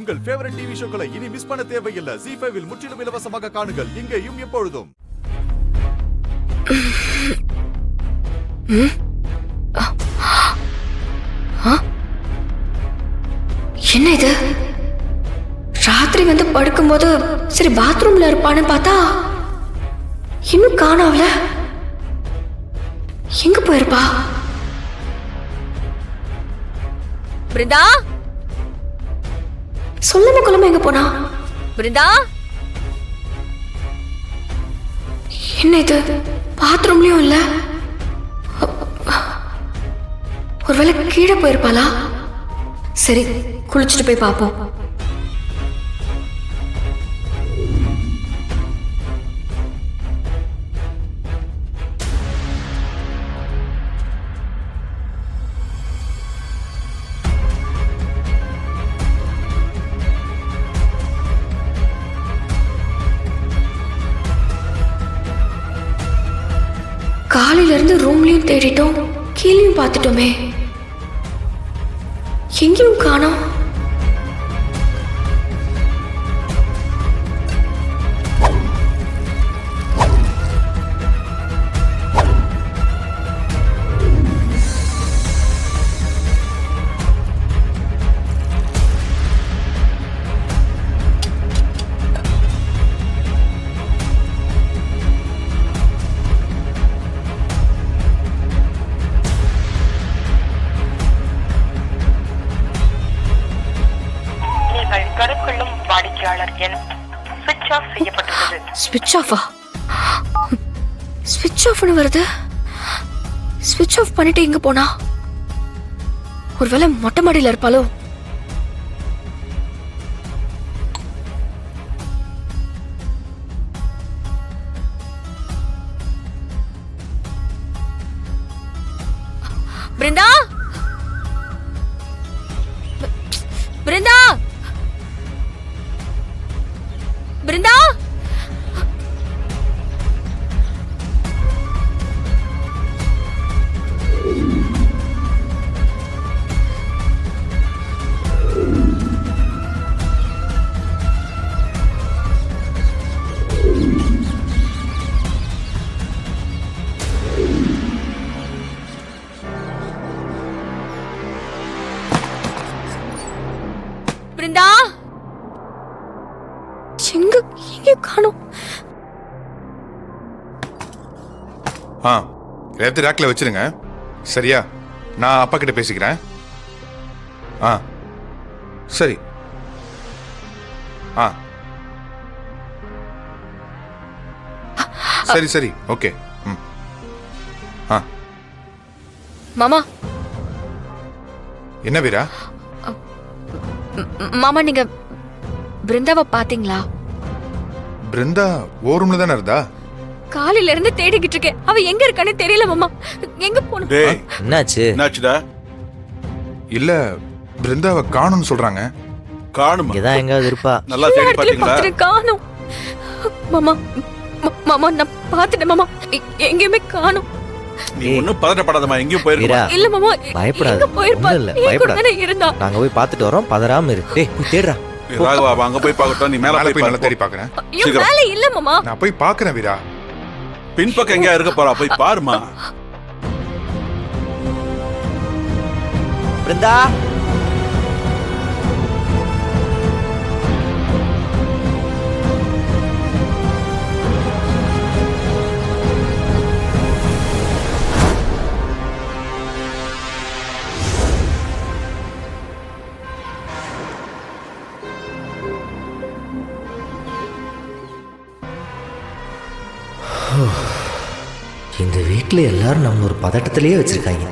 உங்கள் favourite TV ஷோக்களை இனி miss பண்ண தேவையில்லை. ZEE5 இல் முற்றிலும் இலவசமாக காணுங்கள். இங்கேயும் எப்பொழுதும். என்ன இது? ராத்திரி வந்து படுக்கும்போது சரி பாத்ரூம்ல இருப்பான்னு பார்த்தா இன்னும் காணாவல. எங்க போயிருப்பா? பிருந்தா, சொல்லாம கொள்ளாம எங்க போனா? பிருந்தா, என்ன இது? பாத்ரூம்லயும் இல்ல. ஒருவேளை கீழே போயிருப்பாளா? சரி, குளிச்சுட்டு போய் பாப்போம். காலையில இருந்து ரூம்லயும் தேடிட்டோம், கீழேயும் பார்த்துட்டோமே, எங்கேயும் காணோம். கருக்கொள்ளும் வாடிக்கையாளர் எண் ஸ்விட்ச் ஆஃப் செய்யப்பட்டுள்ளது. ஸ்விட்ச் ஆஃபா? ஸ்விட்ச் ஆஃப்னு வருது. ஸ்விட்ச் ஆஃப் பண்ணிட்டு எங்க போனா? ஒருவேளை மொட்டை மாடியில இருப்பாளோ? பிருந்தா, பிருந்தா, பிருந்தா, பிருந்தா, எங்க எங்கேயும் காணோம். ரேவதி ராக்ல வச்சிருங்க. சரியா? நான் அப்பா கிட்ட பேசிக்கிறேன். சரி. சரி சரி, ஓகே. மாமா. என்ன வீரா? மாமா, நீங்க பிருந்தாவை பாத்தீங்களா? பிருந்தா ஓரூம்ல தானே இருந்தா? காலையில இருந்து தேடிக்கிட்டு இருக்கேன், அவ எங்க இருக்கான்னு தெரியல மாமா. எங்க போன? டேய், என்னாச்சுடா? இல்ல, பிருந்தாவை காணும்னு சொல்றாங்க. காணுமா? இங்கதான் எங்காவது இருப்பா. நல்லா தேடி பாத்தீங்களா? காணோம் மாமா. மாமா, நான் பாத்துட்டேன் மாமா, எங்கேயுமே காணோம். நீ ஒண்ணும் பதட்டப்படாதமா, எங்கேயும் போயிருக்கா? இல்ல மாமா, பயப்படாத. எங்க போயிருப்பா? ஒண்ணும் இல்ல, என் கூட பயப்படாத. தானே இருந்தா. நாங்க போய் பாத்துட்டு வரோம், பதறாம இரு. டேய், போய் தேடுறா. ராகவா, அங்க போய் பார்க்கட்டும். நீ மேல மேல போய் நல்லா போய் தேடி பாக்குறேன். ஐயோ, சீக்கிரம். வேலை இல்ல மாமா. நான் போய் பாக்குறேன் வீரா. பின்பக்கம் எங்கயா இருக்க போறா? போய் பாருமா. பிருந்தா, இந்த வீட்டுல எல்லாரும் நம்ம ஒரு பதட்டத்திலேயே வச்சிருக்காங்க.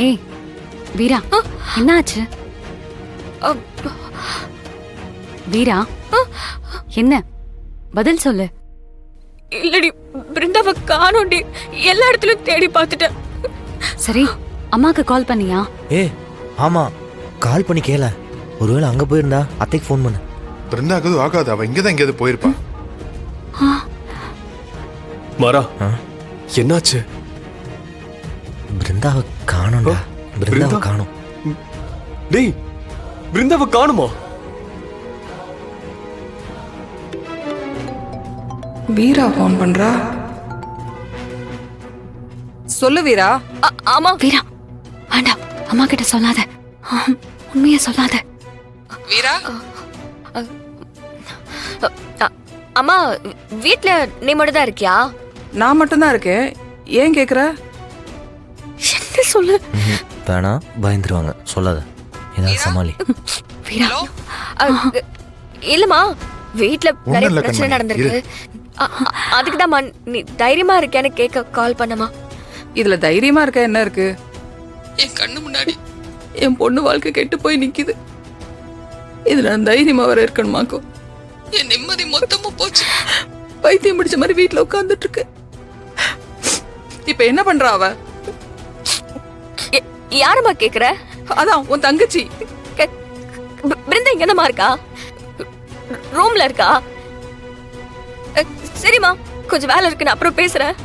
ஏய் வீரா, என்னாச்சு? வீரா, என்ன பதில் சொல்லு. இல்லடி, பிருந்தாவை காணோண்டி. எல்லா இடத்துலயும் தேடி பார்த்துட்டேன். சரி, அம்மாக்கு கால் பண்ணியா? ஆமா, கால் பண்ணி கேள. ஒருவேளை அங்க போயிருந்தா அத்தைக்கு ஃபோன் பண்ணு. பிருந்தாக்கு ஆகாது, அவ இங்கதான் எங்கேயாவது போயிருப்பா. மாறா, என்னாச்சு? பிருந்தாவை காணோம்டா. பிருந்தாவை காணோம். டேய், பிருந்தாவை காணுமா? வீரா ஃபோன் பண்றா. சொல்லு வீரா. ஆமா வீரா, வேண்டாம், அம்மா கிட்ட சொல்லாத. உண்மைய சொல்லாத. வீரா, அம்மா, வீட்ல நீ மட்டும் தான் இருக்கியா? நான் மட்டும்தான் இருக்கேன். ஏன் கேக்குற? என்ன சொல்லு. வேணா, பயந்துருவாங்க. சொல்லாத, ஏதாவது சமாளி. வீரா, இல்லம்மா, வீட்ல நிறைய ஒண்ணும் இல்ல பிரச்சனை கண்மணி, நடந்திருக்கு. அதுக்குதான் நீ தைரியமா இருக்கியான்னு கேட்க கால் பண்ணமா. இதுல தைரியமா இருக்க என்ன இருக்கு? என் கண்ணு முன்னாடி என் பொண்ணு வாழ்க்கை கெட்டு போய் நிக்குது. இதுல நான் தைரியமா வர இருக்கணுமாக்கும்? என் நிம்மதி மொத்தமா போச்சு. பைத்தியம் பிடிச்ச மாதிரி வீட்டுல உட்கார்ந்துட்டு இருக்கு. இப்ப என்ன பண்றா அவ? யாருமா கேக்குற? அதான் உன் தங்கச்சி. பிருந்தா இங்க என்னமா இருக்கா? ரூம்ல இருக்கா? சரிம்மா, கொஞ்சம் வேலை இருக்கு, நான் அப்புறம் பேசுறேன்.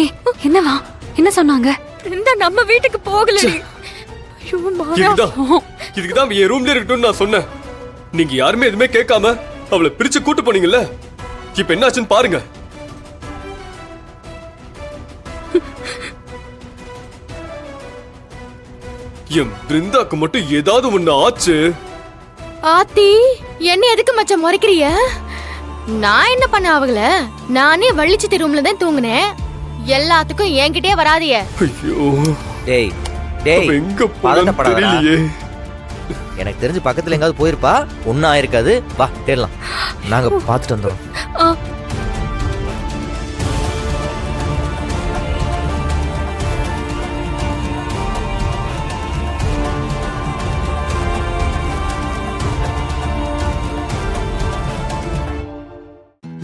ஏய், என்னவா? என்ன சொன்னாங்க? பிருந்தா நம்ம வீட்டுக்கு போகலடி. ஐயோ மாறா, இதுக்குதான் என் ரூம்ல இருக்கட்டும்னு நான் சொன்னேன். நீங்க யாருமே எதுவுமே கேட்காம அவளை பிரிச்சு கூட்டு போனீங்கல்ல. இப்ப என்னாச்சுன்னு பாருங்க. என் பிருந்தாக்கு மட்டும் ஏதாவது ஒண்ணு ஆச்சு. ஆத்தி, என்ன எதுக்கு மச்சான் முறைக்கிறிய? நான் என்ன பண்ண அவங்கள? நானே வள்ளிச்சித்தி ரூம்ல தான் தூங்குனேன். எல்லாத்துக்கும் என்கிட்டயே வராதிய. ஐயோ, டேய் டேய், அவ எங்க போனான்னு பதட்டப்படாதடா. தெரியலையே. எனக்கு தெரிஞ்சு பக்கத்துல எங்காவது போயிருப்பா. ஒன்னும் ஆயிருக்காது. வா தேடலாம், நாங்க பார்த்துட்டு வந்துடுறோம்.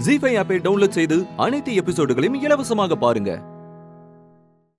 ZEE5 ஆப்பை டவுன்லோட் செய்து அனைத்து எபிசோடுகளையும் இலவசமாக பாருங்க.